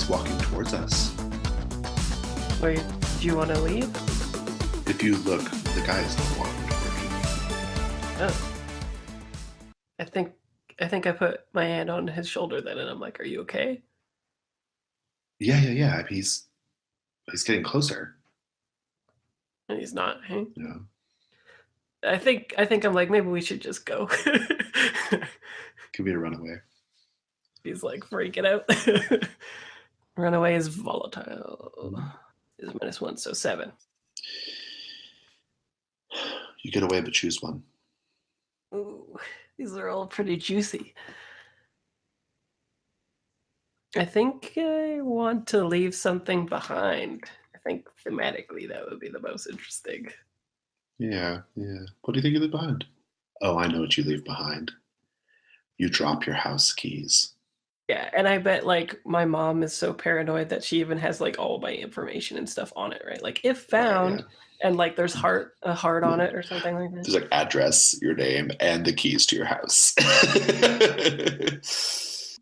walking towards us. Wait, do you want to leave? If you look, the guy is not walking toward you. Oh. I think I put my hand on his shoulder then, and I'm like, "Are you okay?" Yeah. He's getting closer. And he's not. Hey? Yeah. I think I'm like, maybe we should just go. Could be a runaway. He's like freaking out. Runaway is volatile. Is -1, so 7. You get away, but choose one. Ooh, these are all pretty juicy. I think I want to leave something behind. I think thematically that would be the most interesting. Yeah. What do you think you leave behind? Oh, I know what you leave behind. You drop your house keys. Yeah, and I bet like my mom is so paranoid that she even has like all my information and stuff on it, right? Like if Right, yeah. found, and like there's a heart on it or something like that. There's like address, your name, and the keys to your house.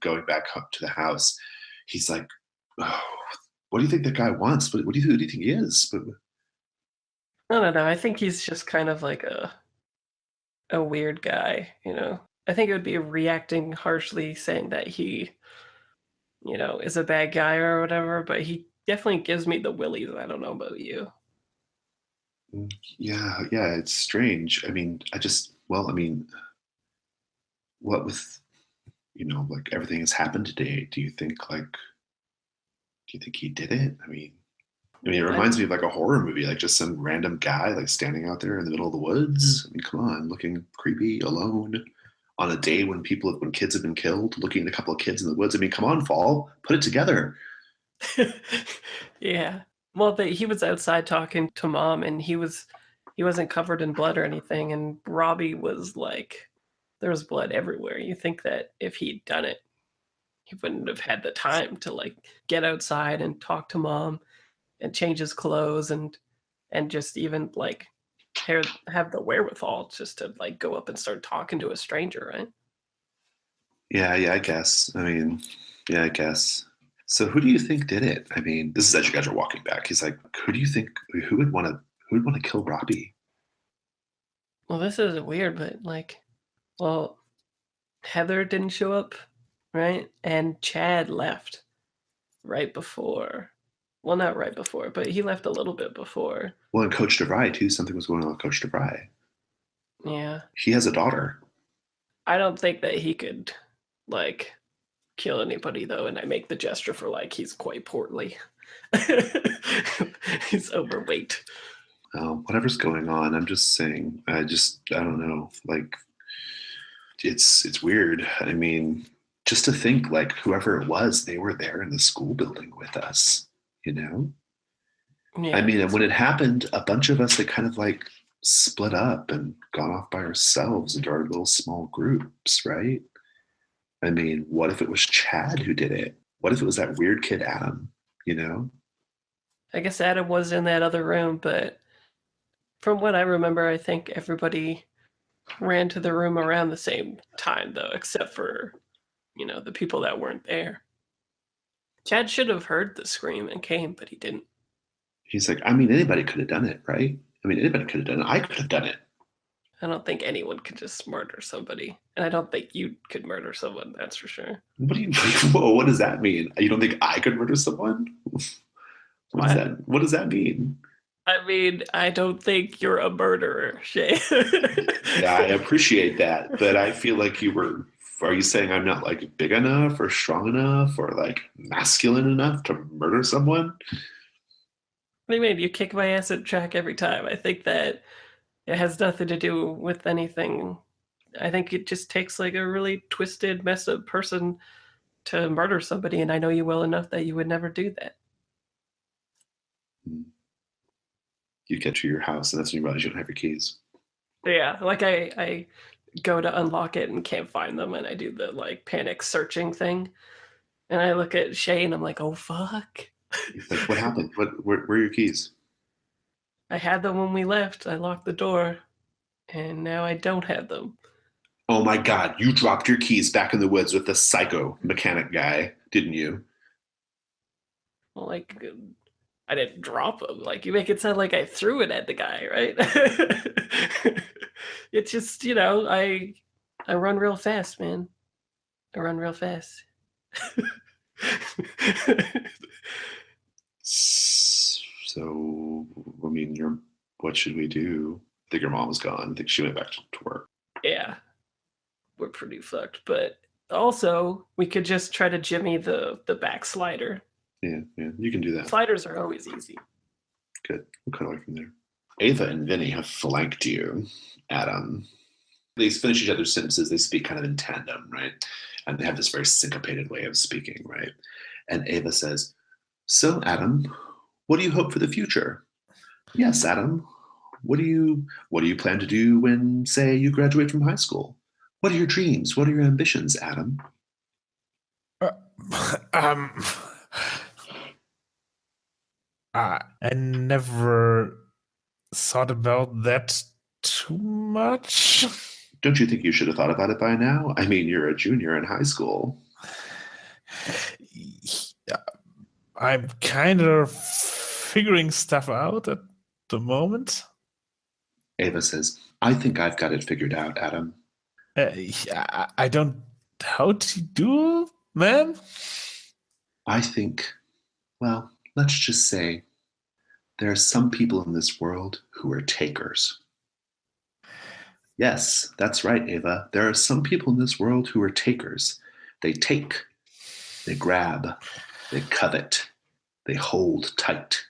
Going back up to the house, he's like, oh, what do you think that guy wants? Who do you think he is? But I don't know. I think he's just kind of like a weird guy, you know. I think it would be reacting harshly saying that he, is a bad guy or whatever, but he definitely gives me the willies. I don't know about you. yeah, it's strange. I mean, what with, like everything has happened today, do you think he did it? It I reminds me of like a horror movie, like just some random guy like standing out there in the middle of the woods. I mean, come on, looking creepy, alone, on a day when kids have been killed, looking at a couple of kids in the woods. I mean, come on, Fall, put it together. Yeah. Well, he was outside talking to mom, and he wasn't covered in blood or anything, and Robbie was like, there was blood everywhere. You think that if he'd done it, he wouldn't have had the time to like get outside and talk to mom and change his clothes and just even like have the wherewithal just to like go up and start talking to a stranger, right? Yeah, I guess. I guess. So who do you think did it? I mean, this is as you guys are walking back. He's like, who would want to kill Robbie? Well, this is weird, but like, well, Heather didn't show up, right? And Chad left right before. Well, not right before, but he left a little bit before. Well, and Coach DeVry too. Something was going on with Coach DeVry. Yeah. He has a daughter. I don't think that he could like kill anybody though, and I make the gesture for like he's quite portly. He's overweight. Whatever's going on, I'm just saying. I don't know. Like, it's weird. I mean, just to think like whoever it was, they were there in the school building with us. You know. I Yeah. mean, and when it happened, a bunch of us had kind of like split up and gone off by ourselves into our little small groups, right? I mean, what if it was Chad who did it? What if it was that weird kid Adam? You know? I guess Adam was in that other room, but from what I remember, I think everybody ran to the room around the same time though, except for, the people that weren't there. Chad should have heard the scream and came, but he didn't. He's like, I mean, anybody could have done it, right? I mean, anybody could have done it. I could have done it. I don't think anyone could just murder somebody. And I don't think you could murder someone, that's for sure. What do you? Whoa! What does that mean? You don't think I could murder someone? What does that mean? I mean, I don't think you're a murderer, Shay. Yeah, I appreciate that, but I feel like you were. Are you saying I'm not like big enough or strong enough or like masculine enough to murder someone? What do you mean? You kick my ass at track every time. I think that it has nothing to do with anything. I think it just takes like a really twisted, messed up person to murder somebody, and I know you well enough that you would never do that. You get to your house, and that's when you realize you don't have your keys. Yeah, like I go to unlock it and can't find them, and I do the like panic searching thing, and I look at Shay and I'm like, oh fuck. Like, what happened? Where are your keys? I had them when we left. I locked the door, and now I don't have them. Oh my God, you dropped your keys back in the woods with the psycho mechanic guy, didn't you? Well, like, I didn't drop him. Like, you make it sound like I threw it at the guy, right? It's just, I run real fast, man. I run real fast. So, I mean, what should we do? I think your mom was gone. I think she went back to work. Yeah, we're pretty fucked. But also, we could just try to jimmy the backslider. Yeah, you can do that. Sliders are always easy. Good. We'll cut away from there. Ava and Vinny have flanked you, Adam. They finish each other's sentences. They speak kind of in tandem, right? And they have this very syncopated way of speaking, right? And Ava says, "So, Adam, what do you hope for the future?" "Yes, Adam. What do you plan to do when, say, you graduate from high school? What are your dreams? What are your ambitions, Adam?" I never thought about that too much. Don't you think you should have thought about it by now? I mean, you're a junior in high school. Yeah, I'm kind of figuring stuff out at the moment. Ava says, "I think I've got it figured out, Adam." I don't. How to do, man? I think, well, let's just say there are some people in this world who are takers. Yes, that's right, Ava. There are some people in this world who are takers. They take, they grab, they covet, they hold tight,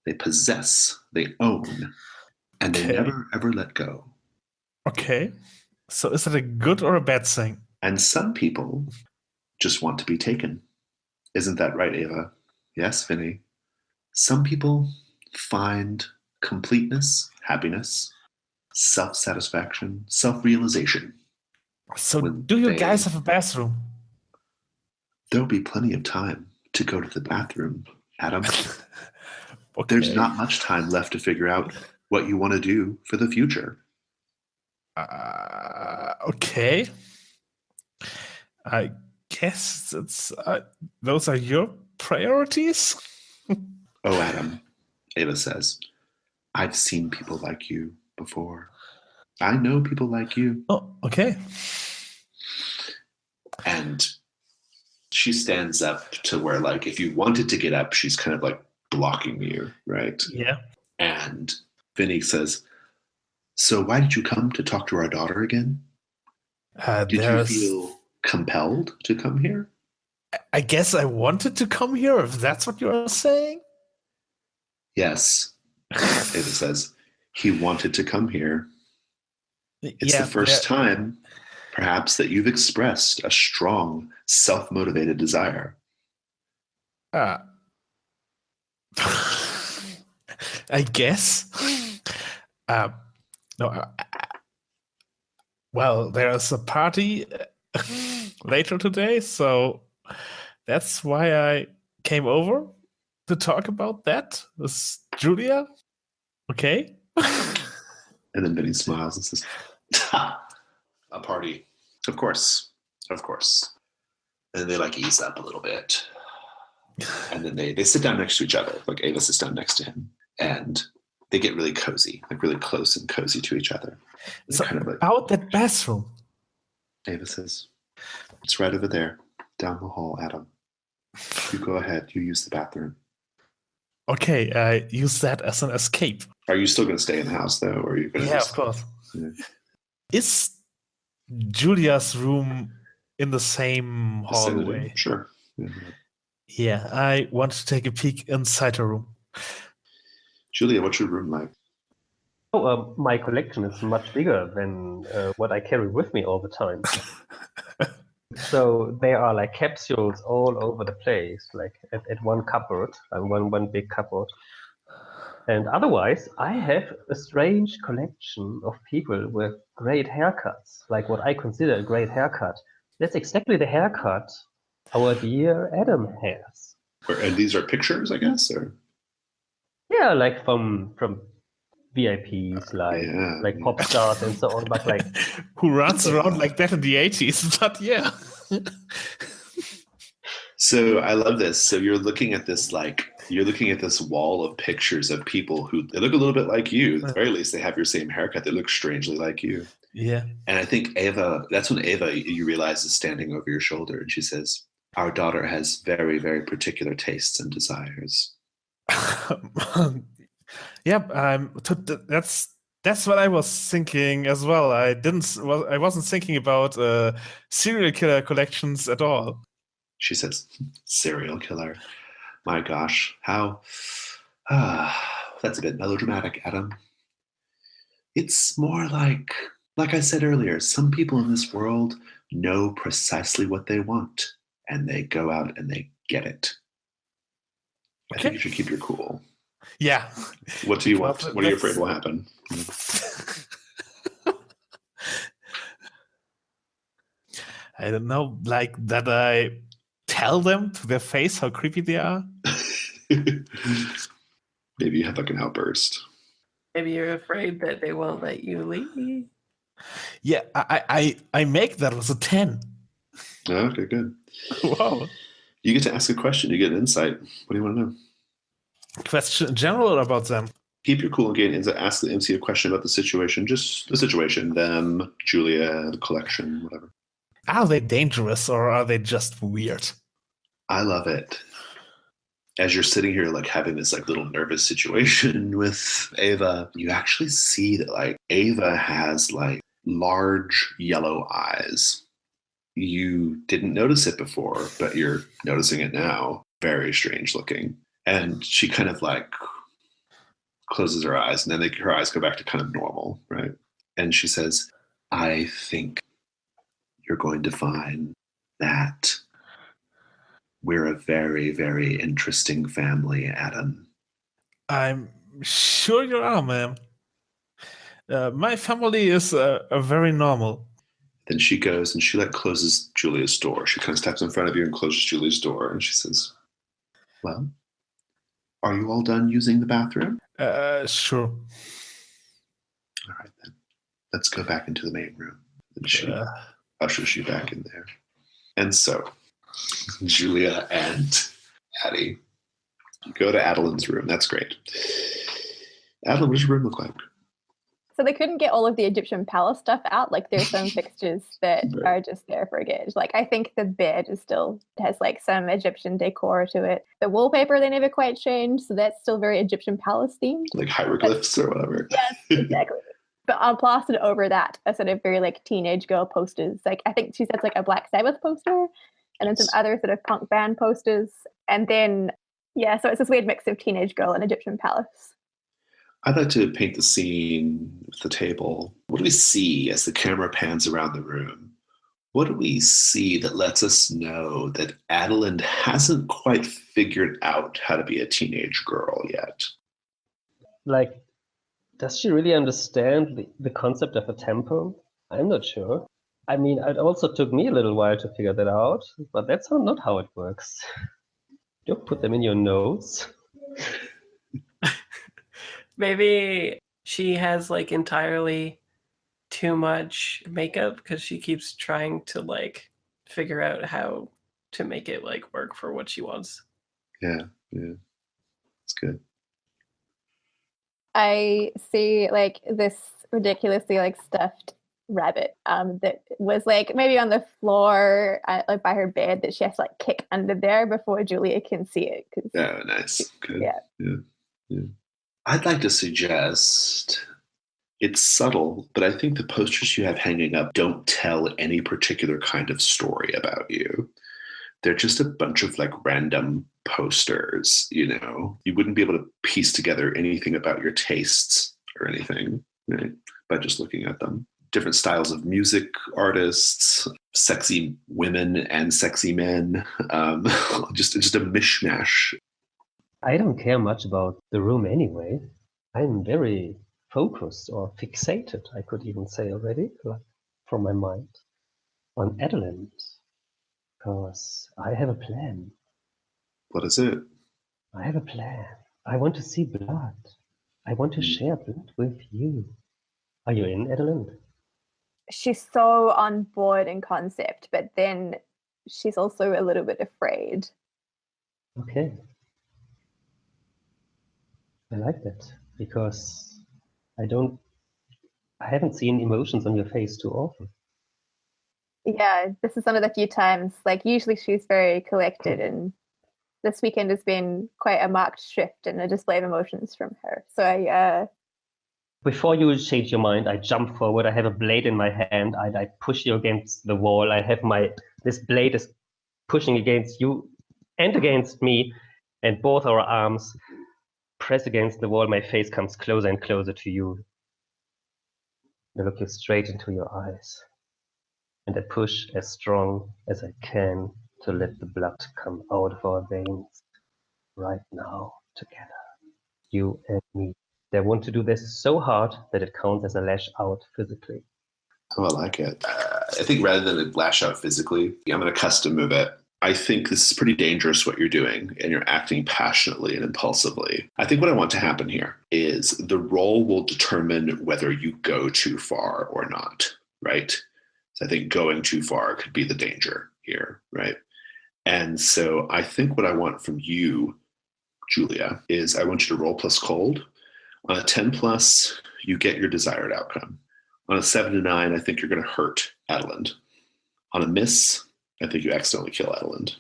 they possess, they own, and they never ever let go. Okay. So is it a good or a bad thing? And some people just want to be taken. Isn't that right, Ava? Yes, Vinny. Some people find completeness, happiness, self-satisfaction, self-realization. So do you guys have a bathroom? There'll be plenty of time to go to the bathroom, Adam. Okay. There's not much time left to figure out what you want to do for the future. Okay. I guess it's those are your priorities. Oh, Adam, Ava says, "I've seen people like you before. I know people like you." Oh, okay. And she stands up to where, like, if you wanted to get up, she's kind of like blocking you, right? Yeah. And Vinny says, "So why did you come to talk to our daughter again? Did you feel compelled to come here?" I guess I wanted to come here, if that's what you're saying. Yes, Ava says, "He wanted to come here. It's the first time, perhaps, that you've expressed a strong, self-motivated desire." I guess. No. Well, there's a party later today, so that's why I came over to talk about that with Julia. Okay. And then Vinny smiles and says, "A party. Of course. Of course." And they like ease up a little bit. And then they sit down next to each other. Like Ava sits down next to him. And they get really cozy, like really close and cozy to each other. So kind of like, about that bathroom. Ava says, "It's right over there, down the hall, Adam. You go ahead. You use the bathroom." Okay, I use that as an escape. Are you still going to stay in the house, though? Or are you going to of course. Yeah. Is Julia's room in the same hallway? Sure. Yeah, I want to take a peek inside her room. Julia, what's your room like? Oh, my collection is much bigger than what I carry with me all the time. So there are like capsules all over the place, like at one cupboard, one big cupboard. And otherwise, I have a strange collection of people with great haircuts, like what I consider a great haircut. That's exactly the haircut our dear Adam has. And these are pictures, I guess, or? Yeah, like from VIPs, like pop stars and so on, but like who runs around like that in the 80s? But yeah. So I love this. So you're looking at this wall of pictures of people who they look a little bit like you. At the very least, they have your same haircut. They look strangely like you. Yeah. And I think that's when Ava, you realize, is standing over your shoulder, and she says, "Our daughter has very, very particular tastes and desires." Yep. That's what I was thinking as well. I wasn't thinking about serial killer collections at all. She says, "Serial killer. My gosh, how that's a bit melodramatic, Adam. It's more like I said earlier, some people in this world know precisely what they want, and they go out and they get it. I think you should keep your cool." Yeah. What do you want? What are you afraid will happen? I don't know, like that I tell them to their face how creepy they are. Maybe you have like an outburst. Maybe you're afraid that they won't let you leave. Yeah, I make that as a 10. Okay, good. Wow. You get to ask a question. You get an insight. What do you want to know? Question in general about them. Keep your cool and gain insight. Ask the MC a question about the situation. Just the situation, them, Julia, the collection, whatever. Are they dangerous or are they just weird? I love it. As you're sitting here, like having this like little nervous situation with Ava, you actually see that like Ava has like large yellow eyes. You didn't notice it before, but you're noticing it now. Very strange looking. And she kind of like closes her eyes, and then her eyes go back to kind of normal, right? And she says, "I think you're going to find that we're a very, very interesting family, Adam." I'm sure you are, ma'am. My family is a very normal. Then she goes and she like closes Julia's door. She kind of steps in front of you and closes Julia's door, and she says, "Well, are you all done using the bathroom?" Sure. All right, then. Let's go back into the main room. And she ushers you back in there. And so, Julia and Addie go to Adeline's room. That's great. Adeline, what does your room look like? So they couldn't get all of the Egyptian palace stuff out. Like there's some fixtures that are just there for a gauge. Like I think the bed is still has like some Egyptian decor to it. The wallpaper they never quite changed, so that's still very Egyptian palace themed. Like hieroglyphs or whatever. Yes, exactly. But I'll plastered over that a sort of very like teenage girl posters. Like I think she said like a Black Sabbath poster, and then some other sort of punk band posters, and then so it's this weird mix of teenage girl and Egyptian palace. I'd like to paint the scene with the table. What do we see as the camera pans around the room? What do we see that lets us know that Adeline hasn't quite figured out how to be a teenage girl yet? Like, does she really understand the concept of a temple? I'm not sure. I mean, it also took me a little while to figure that out, but that's not how it works. Don't put them in your notes. Maybe she has like entirely too much makeup because she keeps trying to like figure out how to make it like work for what she wants. Yeah. It's good. I see like this ridiculously like stuffed rabbit that was like maybe on the floor like by her bed that she has to like kick under there before Julia can see it. Oh, nice. Good. Yeah. I'd like to suggest, it's subtle, but I think the posters you have hanging up don't tell any particular kind of story about you. They're just a bunch of like random posters, you know. You wouldn't be able to piece together anything about your tastes or anything, right, by just looking at them. Different styles of music artists, sexy women and sexy men, just a mishmash. I don't care much about the room anyway. I'm very focused or fixated, I could even say already, like from my mind, on Adeline. Because I have a plan. What is it? I have a plan. I want to see blood. I want to share blood with you. Are you in, Adeline? She's so on board in concept, but then she's also a little bit afraid. Okay. I like that because I haven't seen emotions on your face too often. Yeah, this is one of the few times, like usually she's very collected, and this weekend has been quite a marked shift in a display of emotions from her. So Before you change your mind, I jump forward. I have a blade in my hand. I push you against the wall. I have this blade is pushing against you and against me, and both our arms press against the wall. My face comes closer and closer to you. I look you straight into your eyes, and I push as strong as I can to let the blood come out of our veins right now together. You and me. They want to do this so hard that it counts as a lash out physically. Oh, I like it. I think rather than lash out physically, I'm going to custom move it. I think this is pretty dangerous what you're doing, and you're acting passionately and impulsively. I think what I want to happen here is the roll will determine whether you go too far or not, right? So I think going too far could be the danger here, right? And so I think what I want from you, Julia, is I want you to roll plus cold. On a 10 plus, you get your desired outcome. On a 7 to 9, I think you're going to hurt Adelind. On a miss, I think you accidentally kill Adelind.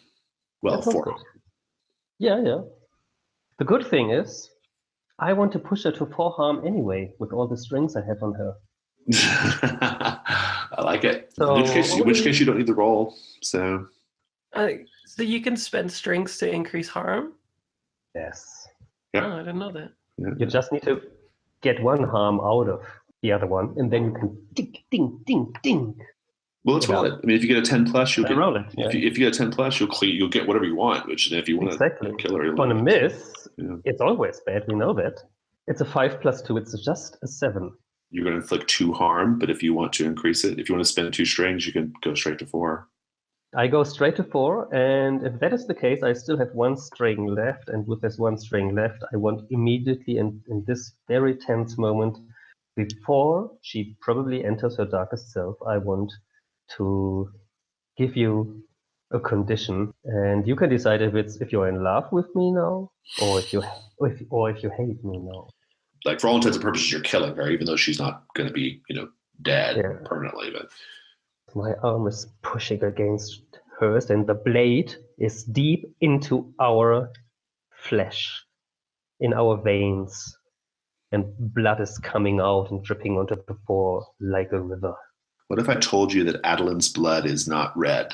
Well, That sounds 4. good. Yeah. The good thing is, I want to push her to 4 harm anyway, with all the strings I have on her. I like it. So, in which case you don't need the roll. So you can spend strings to increase harm? Yes. Yeah. Oh, I didn't know that. You just need to get 1 harm out of the other one, and then you can ding, ding, ding, ding. Well, let's roll it. I mean, if you get a 10 plus, you'll get. Roll it. Yeah. If you get a 10 plus, you'll get whatever you want. Which if you want Exactly. to kill her, you'll On a lose. miss, Yeah. it's always bad. We know that. It's a 5 plus 2. It's just a 7. You're going to inflict 2 harm, but if you want to increase it, if you want to spend 2 strings, you can go straight to 4. I go straight to 4, and if that is the case, I still have 1 string left, and with this 1 string left, I want immediately in this very tense moment, before she probably enters her darkest self, I want to give you a condition, and you can decide if you're in love with me now, or if you hate me now. Like for all intents and purposes, you're killing her, even though she's not going to be, dead Yeah. permanently. But My arm is pushing against hers, and the blade is deep into our flesh, in our veins, and blood is coming out and dripping onto the floor like a river. what if I told you that Adelind's blood is not red?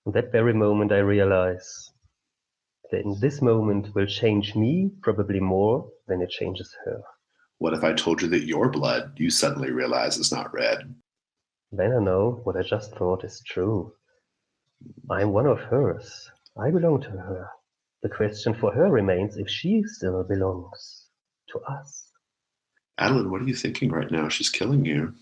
In that very moment, I realize that in this moment will change me probably more than it changes her. What if I told you that your blood, you suddenly realize, is not red? Then I know what I just thought is true. I'm one of hers. I belong to her. The question for her remains if she still belongs to us. Adelind, what are you thinking right now? She's killing you.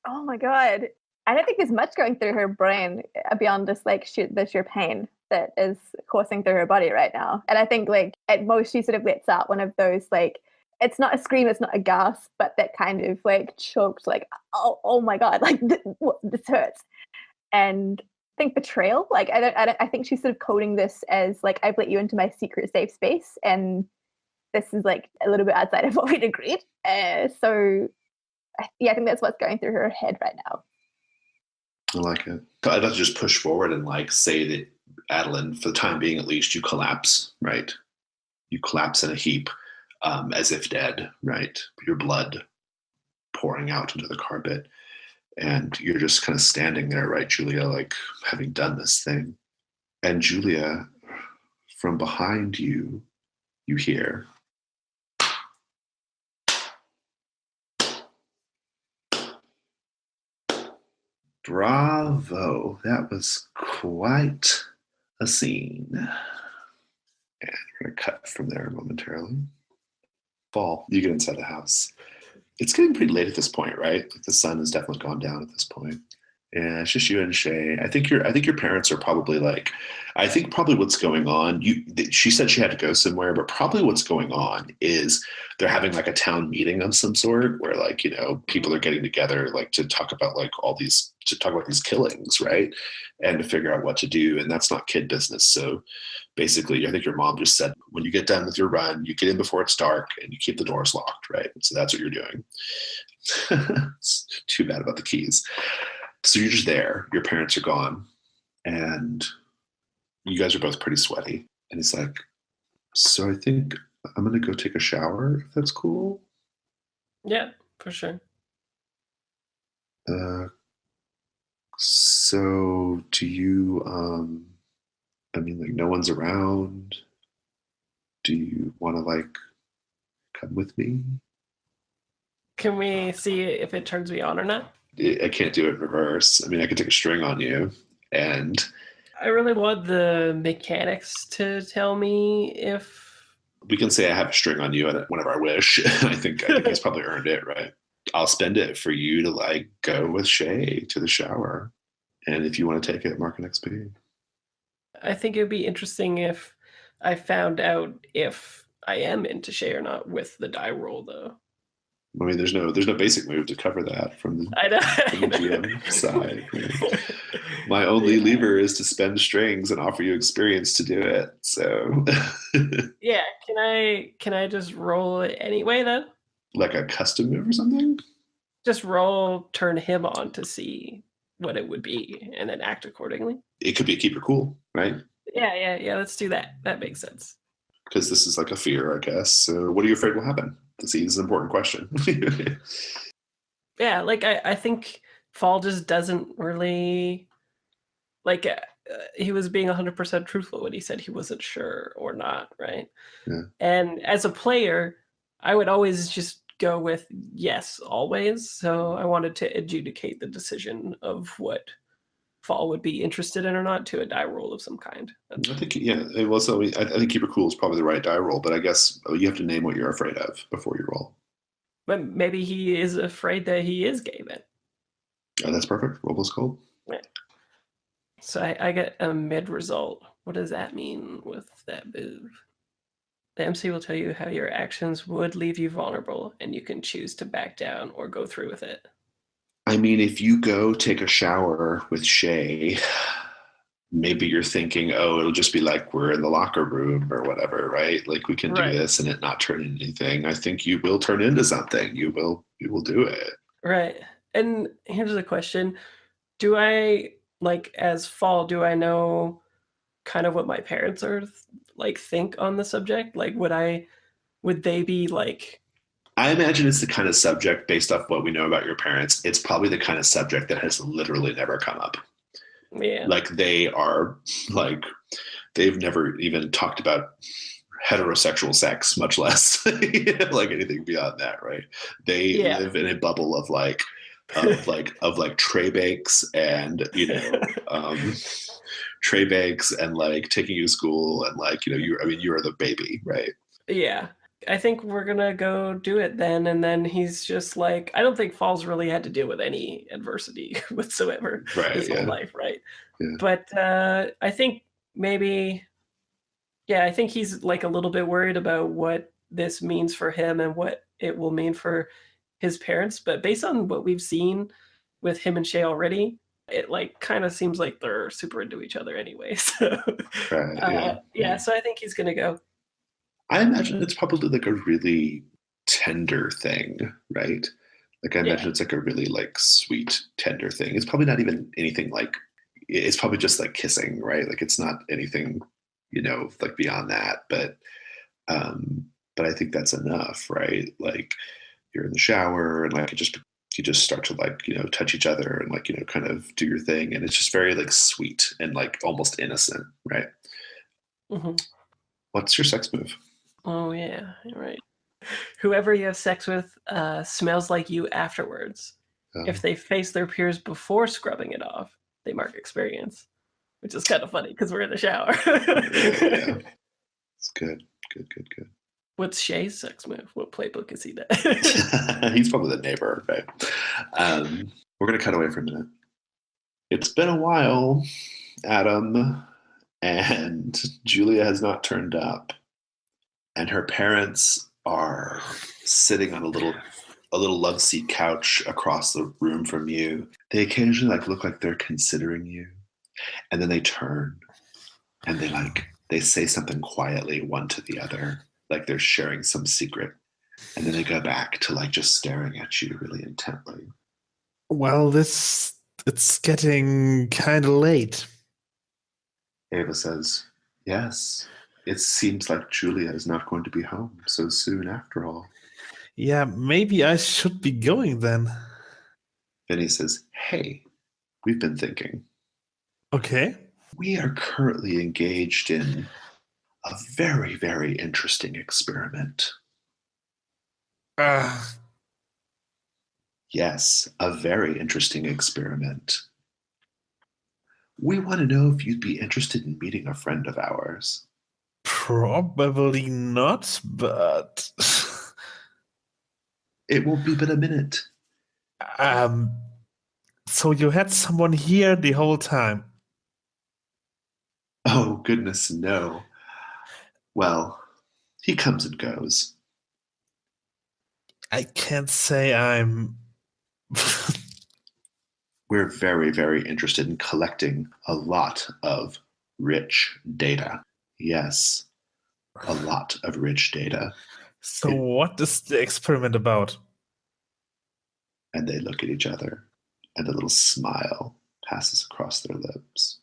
Oh my god. I don't think there's much going through her brain beyond just like the sheer pain that is coursing through her body right now. And I think like at most she sort of lets out one of those like, it's not a scream, it's not a gasp, but that kind of like choked like, oh my god, like this hurts. And I think betrayal, like I think she's sort of coding this as like, I've let you into my secret safe space, and this is like a little bit outside of what we'd agreed. So I think that's what's going through her head right now. I like it. I'd like to just push forward and like say that Adelind, for the time being at least, you collapse, right? You collapse in a heap, as if dead, right? Your blood pouring out into the carpet. And you're just kind of standing there, right, Julia, like having done this thing. And Julia, from behind you, you hear, bravo, that was quite a scene. And we're going to cut from there momentarily. Fall, you get inside the house. It's getting pretty late at this point, right? Like the sun has definitely gone down at this point. Yeah, it's just you and Shay. I think your parents are probably like, I think probably what's going on. She said she had to go somewhere, but probably what's going on is they're having like a town meeting of some sort where like people are getting together like to talk about like to talk about these killings, right? And to figure out what to do, and that's not kid business. So basically, I think your mom just said when you get done with your run, you get in before it's dark and you keep the doors locked, right? So that's what you're doing. It's too bad about the keys. So you're just there, your parents are gone, and you guys are both pretty sweaty. And he's like, so I think I'm going to go take a shower, if that's cool. Yeah, for sure. So do you, I mean, like, no one's around. Do you want to, like, come with me? Can we see if it turns me on or not? I can't do it in reverse. I mean, I could take a string on you, and I really want the mechanics to tell me if. we can say I have a string on you whenever I wish. I think he's probably earned it, right? I'll spend it for you to like go with Shay to the shower, and if you want to take it, mark an XP. I think it would be interesting if I found out if I am into Shay or not with the die roll, though. I mean, there's no basic move to cover that from the GM side. Right? My only lever is to spend strings and offer you experience to do it. So yeah, can I just roll it anyway then? Like a custom move or something? Just roll, turn him on to see what it would be, and then act accordingly. It could be a keep your cool, right? Yeah. Let's do that. That makes sense. Because this is like a fear, I guess. So what are you afraid will happen? See, this is an important question. Yeah, like I think Fall just doesn't really like. He was being 100% truthful when he said he wasn't sure or not, right? Yeah. And as a player, I would always just go with yes, always. So I wanted to adjudicate the decision of what Fall would be interested in or not to a die roll of some kind. I think, yeah. Well, so I think keep it cool is probably the right die roll, but I guess you have to name what you're afraid of before you roll. But maybe he is afraid that he is gay then. Oh, that's perfect. Roll was cold. Yeah. So I get a mid result. What does that mean with that move? The MC will tell you how your actions would leave you vulnerable, and you can choose to back down or go through with it. I mean, if you go take a shower with Shay, maybe you're thinking, oh, it'll just be like we're in the locker room or whatever, right? Like we can do this and it not turn into anything. I think you will turn into something. You will do it. Right. And here's the question. Do I, like, as Fall, do I know kind of what my parents are like think on the subject? Like, would they be like, I imagine it's the kind of subject based off what we know about your parents. It's probably the kind of subject that has literally never come up. yeah, Like they are like, they've never even talked about heterosexual sex, much less like anything beyond that, right? They live in a bubble of tray bakes and tray bakes and like taking you to school and like you're the baby, right? Yeah. I think we're gonna go do it then, and then he's just like, I don't think Fall's really had to deal with any adversity whatsoever his whole life, right? Yeah. But I think maybe, I think he's like a little bit worried about what this means for him and what it will mean for his parents. But based on what we've seen with him and Shay already, it like kind of seems like they're super into each other anyway. So so I think he's gonna go. I imagine it's probably like a really tender thing, right? Like I imagine it's like a really like sweet, tender thing. It's probably not even anything like, it's probably just like kissing, right? Like it's not anything, like beyond that. But I think that's enough, right? Like you're in the shower and like you just start to like, touch each other and like, kind of do your thing. And it's just very like sweet and like almost innocent, right? Mm-hmm. What's your sex move? Oh, yeah, right. Whoever you have sex with smells like you afterwards. If they face their peers before scrubbing it off, they mark experience, which is kind of funny because we're in the shower. Yeah. It's good. What's Shay's sex move? What playbook is he that? He's probably the neighbor, right? We're going to cut away for a minute. It's been a while, Adam, and Julia has not turned up. And her parents are sitting on a little love seat couch across the room from you. They occasionally look like they're considering you, and then they turn and they say something quietly one to the other, like they're sharing some secret, and then they go back to just staring at you really intently. Well, it's getting kind of late. Ava says, "Yes, it seems like Julia is not going to be home so soon after all." Yeah, maybe I should be going then. Vinny says, "Hey, we've been thinking. Okay. We are currently engaged in a very, very interesting experiment." Yes, a very interesting experiment. We want to know if you'd be interested in meeting a friend of ours. Probably not, but It won't be but a minute. so you had someone here the whole time? Oh, goodness, no. Well, he comes and goes. I can't say I'm We're very, very interested in collecting a lot of rich data. Yes, a lot of rich data. So what is the experiment about? And they look at each other, and a little smile passes across their lips,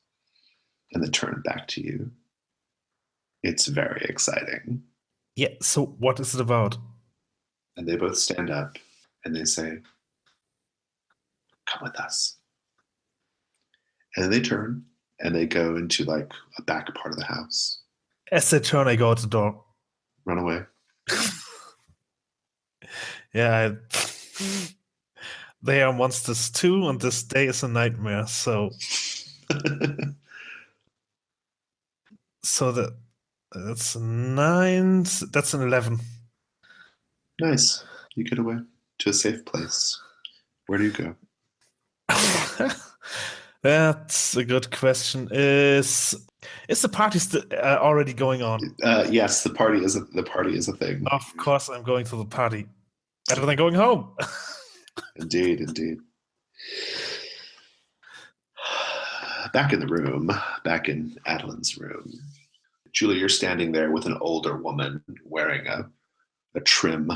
and they turn back to you. It's very exciting. Yeah, so what is it about? And they both stand up and they say, "Come with us." And then they turn and they go into a back part of the house. As they turn, I go out the door. Run away. Yeah, they are monsters too, and this day is a nightmare. So that's 9. That's an 11. Nice. You get away to a safe place. Where do you go? That's a good question. Is the party already going on? Yes, the party is a thing. Of course, I'm going to the party. Better than going home. Indeed, indeed. Back in the room, back in Adeline's room, Julia, you're standing there with an older woman wearing a trim,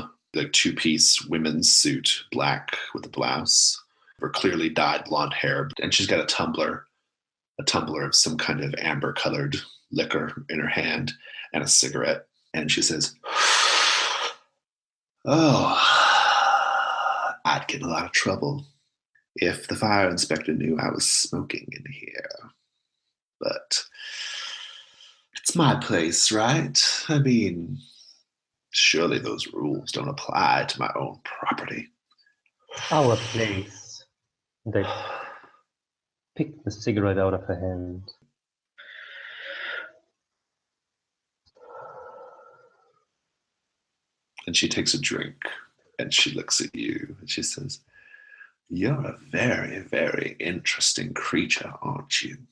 two-piece women's suit, black with a blouse, her clearly dyed blonde hair, and she's got a tumbler of some kind of amber-colored liquor in her hand and a cigarette, and she says, "Oh, I'd get in a lot of trouble if the fire inspector knew I was smoking in here. But it's my place, right? I mean, surely those rules don't apply to my own property." Our place. They picked the cigarette out of her hand. And she takes a drink and she looks at you and she says, "You're a very, very interesting creature, aren't you?"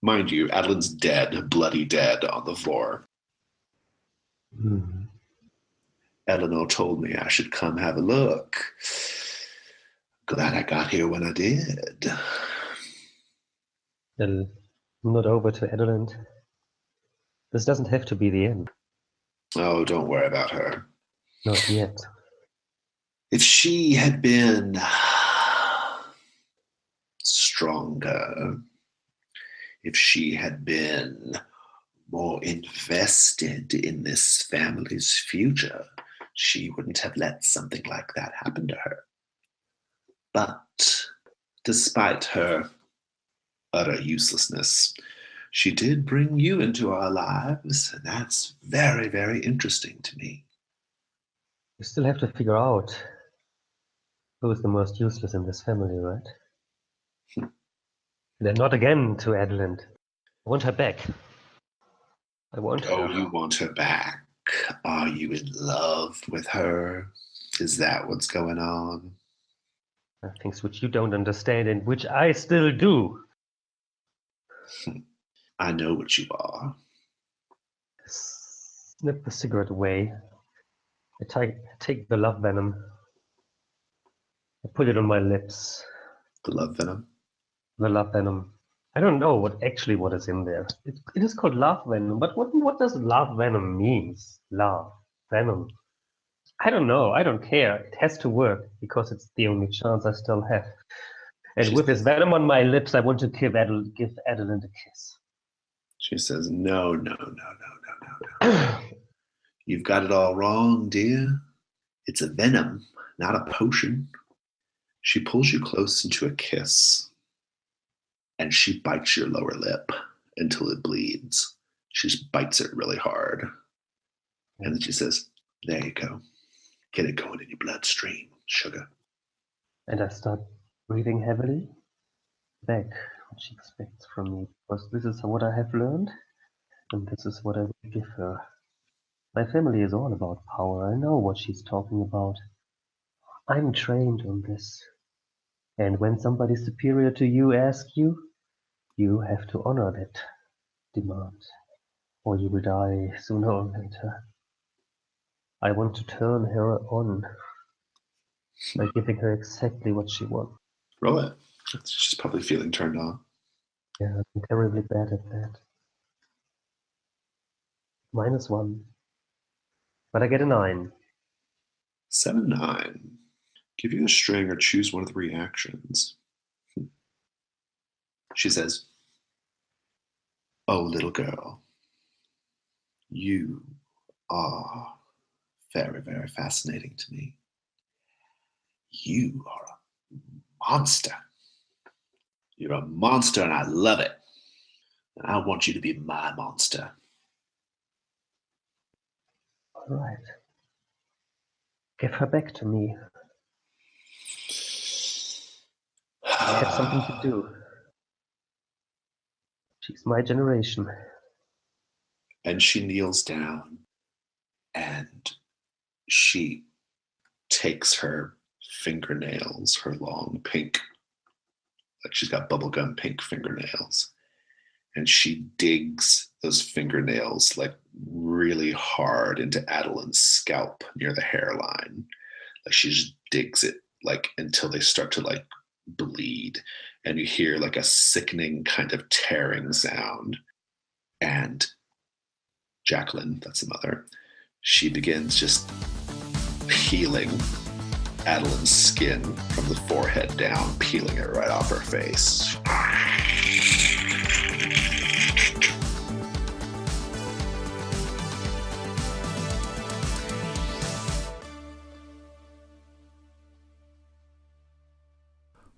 Mind you, Adeline's dead, bloody dead on the floor. "Eleanor told me I should come have a look. Glad I got here when I did." They'll nod over to Adeline. This doesn't have to be the end. Oh, don't worry about her. Not yet. If she had been stronger, if she had been more invested in this family's future, she wouldn't have let something like that happen to her. But despite her utter uselessness, she did bring you into our lives, and that's very, very interesting to me. We still have to figure out who is the most useless in this family, right? Then not again to Adeline. I want her back. I want her. Oh, you want her back? Are you in love with her? Is that what's going on? Things which you don't understand and which I still do. I know what you are. Snip the cigarette away. I take the love venom. I put it on my lips. The love venom. The love venom. I don't know what is in there. It is called love venom, but what does love venom means? Love venom. I don't know. I don't care. It has to work because it's the only chance I still have. And with this venom on my lips, I want to give Adeline a kiss. She says, no. You've got it all wrong, dear. It's a venom, not a potion. She pulls you close into a kiss, and she bites your lower lip until it bleeds. She just bites it really hard. And then she says, there you go. Get it going in your bloodstream, sugar. And I start breathing heavily back what she expects from me, because this is what I have learned, and this is what I will give her. My family is all about power. I know what she's talking about. I'm trained on this. And when somebody superior to you asks you, you have to honor that demand, or you will die sooner or later. I want to turn her on by giving her exactly what she wants. Roll it. She's probably feeling turned on. Yeah, I'm terribly bad at that. -1. But I get a 9. 7, 9. Give you a string or choose one of the reactions. She says, oh, little girl, you are very, very fascinating to me. You are a monster. You're a monster and I love it. And I want you to be my monster. All right. Give her back to me. I have something to do. She's my generation. And she kneels down and she takes her fingernails, her long pink, like she's got bubblegum pink fingernails, and she digs those fingernails like really hard into Adeline's scalp near the hairline. Like she just digs it like until they start to like bleed, and you hear like a sickening kind of tearing sound. And Jacqueline, that's the mother, she begins just peeling Adeline's skin from the forehead down, peeling it right off her face.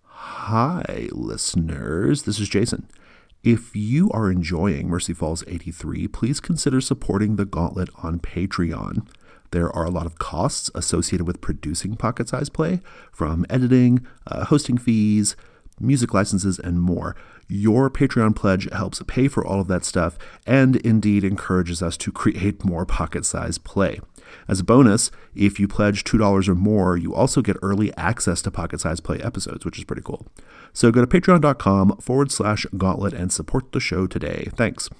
Hi, listeners. This is Jason. If you are enjoying Mercy Falls 83, please consider supporting the Gauntlet on Patreon. There are a lot of costs associated with producing Pocket Size Play, from editing, hosting fees, music licenses, and more. Your Patreon pledge helps pay for all of that stuff and indeed encourages us to create more Pocket Size Play. As a bonus, if you pledge $2 or more, you also get early access to Pocket Size Play episodes, which is pretty cool. So go to patreon.com/gauntlet and support the show today. Thanks.